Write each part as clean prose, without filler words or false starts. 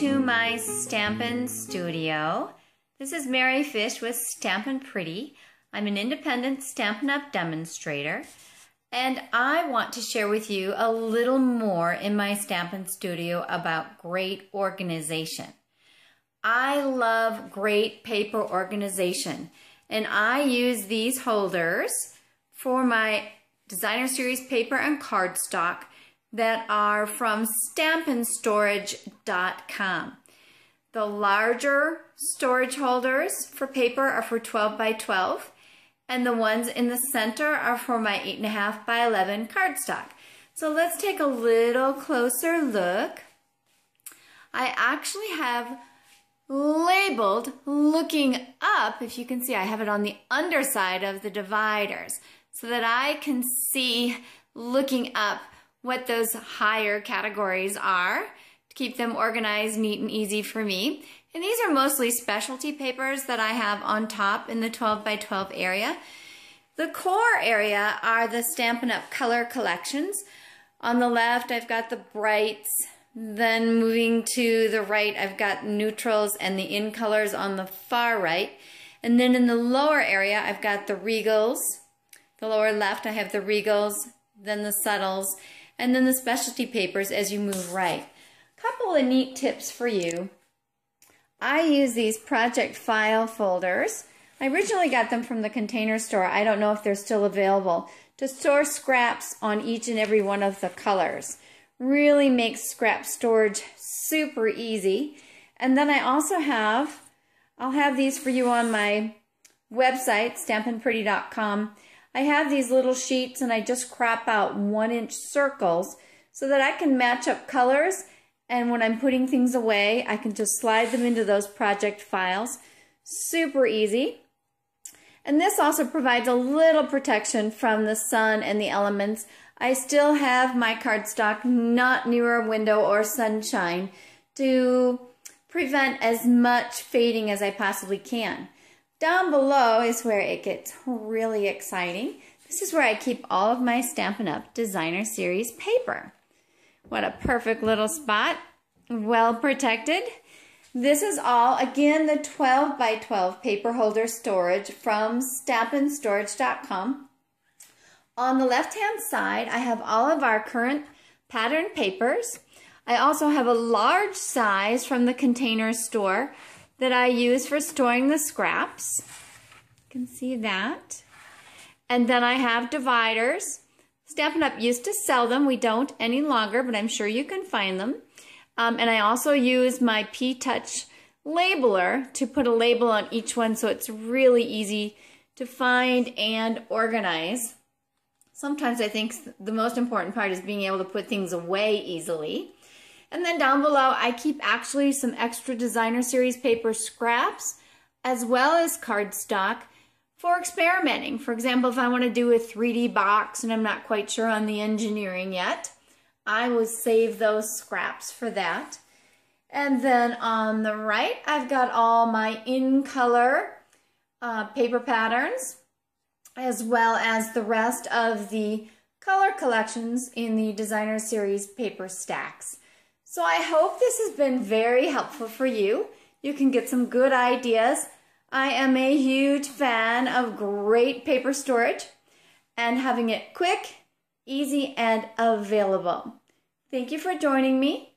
to my Stampin' studio. This is Mary Fish with Stampin' Pretty. I'm an independent Stampin' Up! Demonstrator, and I want to share with you a little more in my Stampin' studio about great organization. I love great paper organization, and I use these holders for my Designer Series paper and cardstock that are from StampinStorage.com. The larger storage holders for paper are for 12 by 12, and the ones in the center are for my 8.5 by 11 cardstock. So let's take a little closer look. I actually have labeled looking up, if you can see, I have it on the underside of the dividers so that I can see looking up what those higher categories are to keep them organized, neat, and easy for me. And these are mostly specialty papers that I have on top in the 12 by 12 area. The core area are the Stampin' Up! Color collections. On the left, I've got the brights. Then moving to the right, I've got neutrals and the in colors on the far right. And then in the lower area, I've got the regals. The lower left, I have the regals, then the subtles, and then the specialty papers as you move right. Couple of neat tips for you. I use these project file folders. I originally got them from the Container Store. I don't know if they're still available. To store scraps on each and every one of the colors. Really makes scrap storage super easy. And then I also have, I'll have these for you on my website, stampinpretty.com. I have these little sheets and I just crop out 1-inch circles so that I can match up colors, and when I'm putting things away I can just slide them into those project files. Super easy. And this also provides a little protection from the sun and the elements. I still have my cardstock not near a window or sunshine to prevent as much fading as I possibly can. Down below is where it gets really exciting. This is where I keep all of my Stampin' Up! Designer Series paper. What a perfect little spot. Well protected. This is all, again, the 12 by 12 paper holder storage from StampinStorage.com. On the left-hand side, I have all of our current pattern papers. I also have a large size from the Container Store that I use for storing the scraps. You can see that. And then I have dividers. Stampin' Up! Used to sell them. We don't any longer, but I'm sure you can find them. And I also use my P-Touch labeler to put a label on each one so it's really easy to find and organize. Sometimes I think the most important part is being able to put things away easily. And then down below, I keep actually some extra Designer Series paper scraps as well as cardstock for experimenting. For example, if I want to do a 3D box and I'm not quite sure on the engineering yet, I will save those scraps for that. And then on the right, I've got all my in-color paper patterns, as well as the rest of the color collections in the Designer Series paper stacks. So I hope this has been very helpful for you. You can get some good ideas. I am a huge fan of great paper storage and having it quick, easy, and available. Thank you for joining me.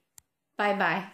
Bye-bye.